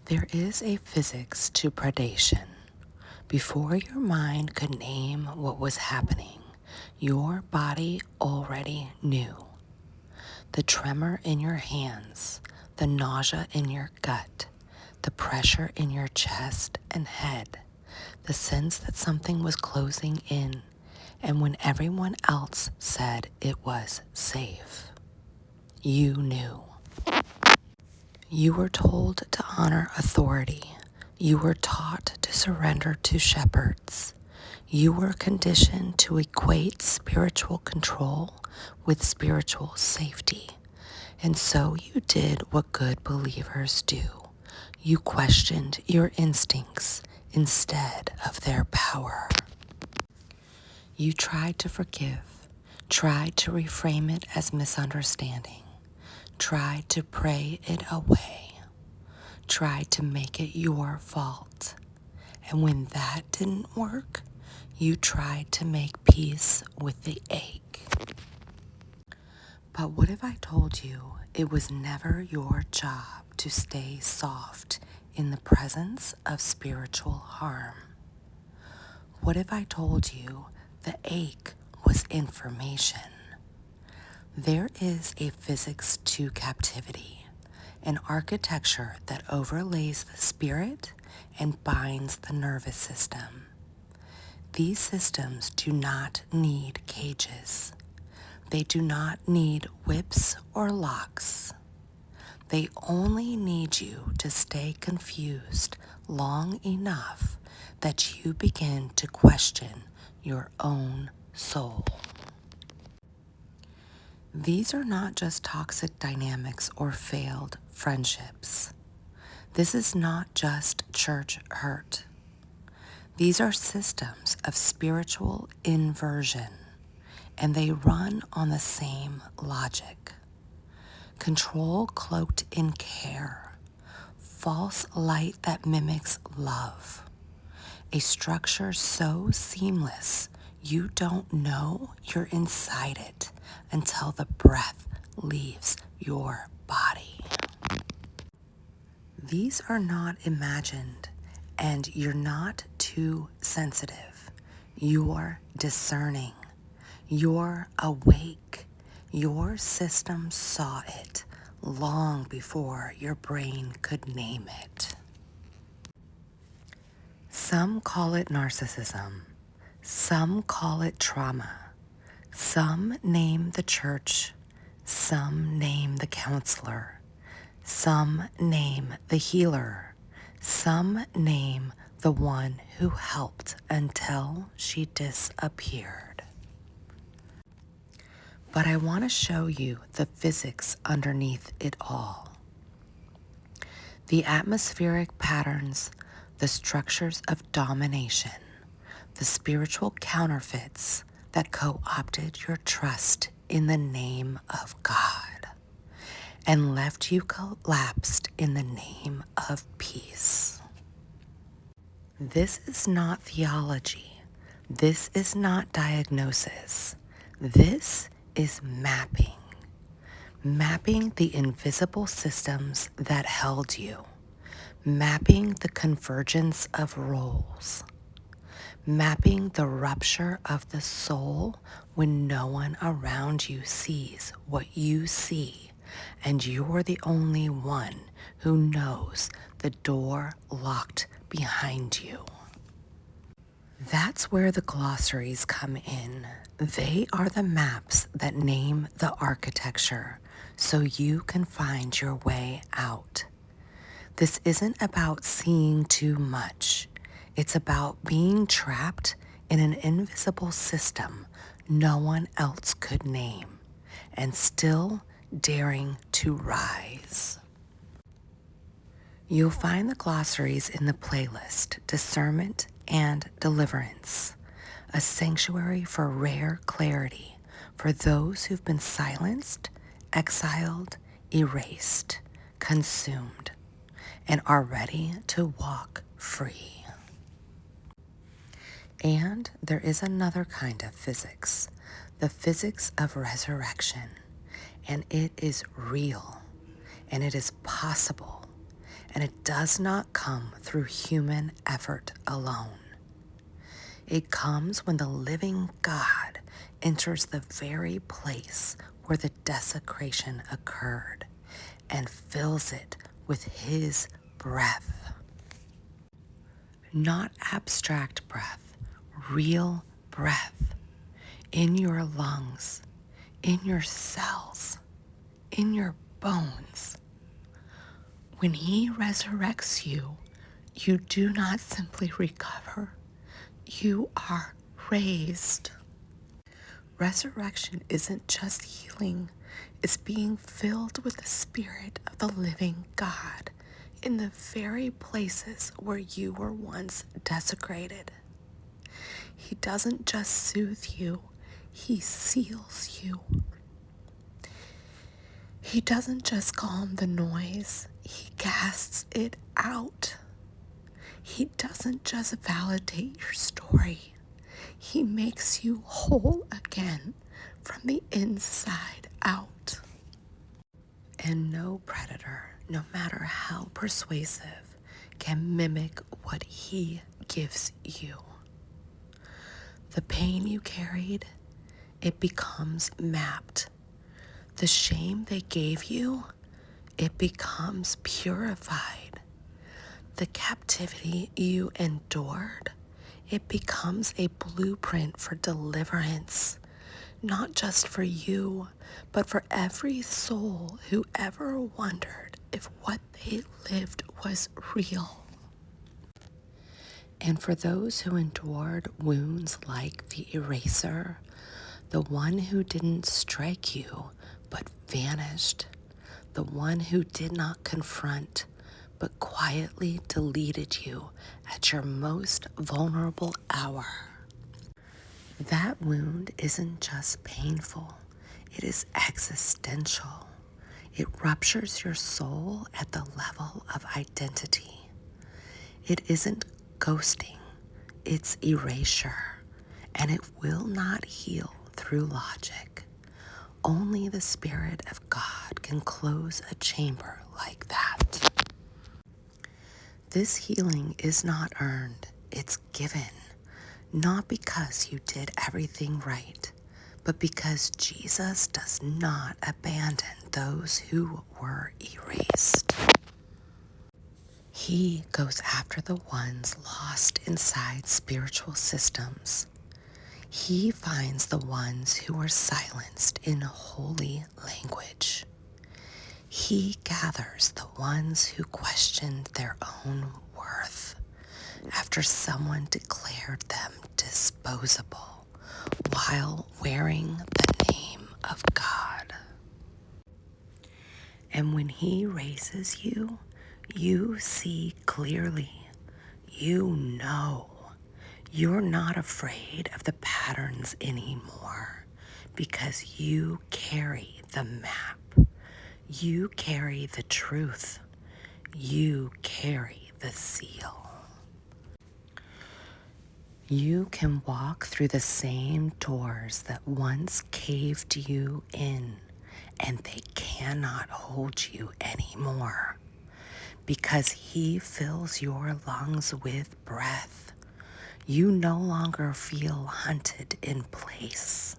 There is a physics to predation. Before your mind could name what was happening, your body already knew. The tremor in your hands, the nausea in your gut, the pressure in your chest and head, the sense that something was closing in, and when everyone else said it was safe, you knew. You were told to honor authority. You were taught to surrender to shepherds. You were conditioned to equate spiritual control with spiritual safety. And so you did what good believers do. You questioned your instincts instead of their power. You tried to forgive, tried to reframe it as misunderstanding, tried to pray it away, tried to make it your fault. And when that didn't work, you tried to make peace with the ache. But what if I told you it was never your job to stay soft in the presence of spiritual harm? What if I told you the ache was information? There is a physics to captivity, an architecture that overlays the spirit and binds the nervous system. These systems do not need cages. They do not need whips or locks. They only need you to stay confused long enough that you begin to question your own soul. These are not just toxic dynamics or failed friendships. This is not just church hurt. These are systems of spiritual inversion, and they run on the same logic. Control cloaked in care, false light that mimics love, a structure so seamless you don't know you're inside it until the breath leaves your body. These are not imagined, and you're not too sensitive. You're discerning. You're awake. Your system saw it long before your brain could name it. Some call it narcissism. Some call it trauma. Some name the church. Some name the counselor. Some name the healer. Some name the one who helped until she disappeared. But I want to show you the physics underneath it all. The atmospheric patterns, the structures of domination, the spiritual counterfeits that co-opted your trust in the name of God and left you collapsed in the name of peace. This is not theology. This is not diagnosis. This is mapping. Mapping the invisible systems that held you. Mapping the convergence of roles. Mapping the rupture of the soul when no one around you sees what you see, and you're the only one who knows the door locked behind you. That's where the glossaries come in. They are the maps that name the architecture so you can find your way out. This isn't about seeing too much. It's about being trapped in an invisible system no one else could name and still daring to rise. You'll find the glossaries in the playlist Discernment and Deliverance, a sanctuary for rare clarity for those who've been silenced, exiled, erased, consumed, and are ready to walk free. And there is another kind of physics, the physics of resurrection, and it is real, and it is possible, and it does not come through human effort alone. It comes when the living God enters the very place where the desecration occurred and fills it with his breath. Not abstract breath, real breath in your lungs, in your cells, in your bones. When he resurrects you, you do not simply recover, you are raised. Resurrection isn't just healing, it's being filled with the Spirit of the living God in the very places where you were once desecrated. He doesn't just soothe you, he seals you. He doesn't just calm the noise, he casts it out. He doesn't just validate your story, he makes you whole again from the inside out. And no predator, no matter how persuasive, can mimic what he gives you. The pain you carried, it becomes mapped. The shame they gave you, it becomes purified. The captivity you endured, it becomes a blueprint for deliverance, not just for you, but for every soul who ever wondered if what they lived was real. And for those who endured wounds like the eraser, the one who didn't strike you but vanished, the one who did not confront but quietly deleted you at your most vulnerable hour. That wound isn't just painful, it is existential. It ruptures your soul at the level of identity. It isn't ghosting, it's erasure, and it will not heal through logic. Only the Spirit of God can close a chamber like that. This healing is not earned, it's given, not because you did everything right, but because Jesus does not abandon those who were erased. He goes after the ones lost inside spiritual systems. He finds the ones who were silenced in holy language. He gathers the ones who questioned their own worth after someone declared them disposable while wearing the name of God. And when he raises you, you see clearly. You know. You're not afraid of the patterns anymore because you carry the map. You carry the truth. You carry the seal. You can walk through the same doors that once caved you in, and they cannot hold you anymore because he fills your lungs with breath. You no longer feel hunted in place.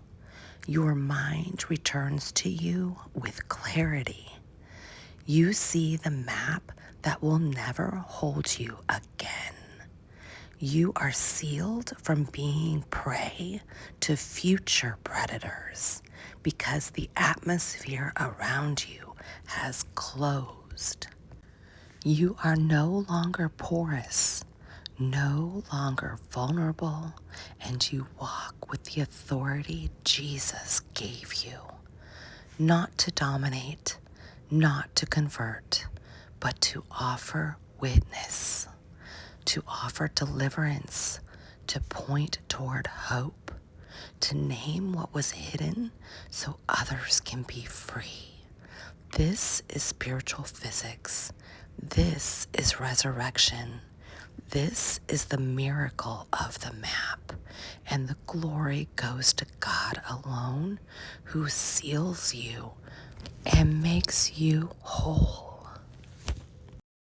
Your mind returns to you with clarity. You see the map that will never hold you again. You are sealed from being prey to future predators because the atmosphere around you has closed. You are no longer porous, no longer vulnerable, and you walk with the authority Jesus gave you, not to dominate, not to convert, but to offer witness, to offer deliverance, to point toward hope, to name what was hidden so others can be free. This is spiritual physics. This is resurrection. This is the miracle of the map, and the glory goes to God alone, who seals you and makes you whole.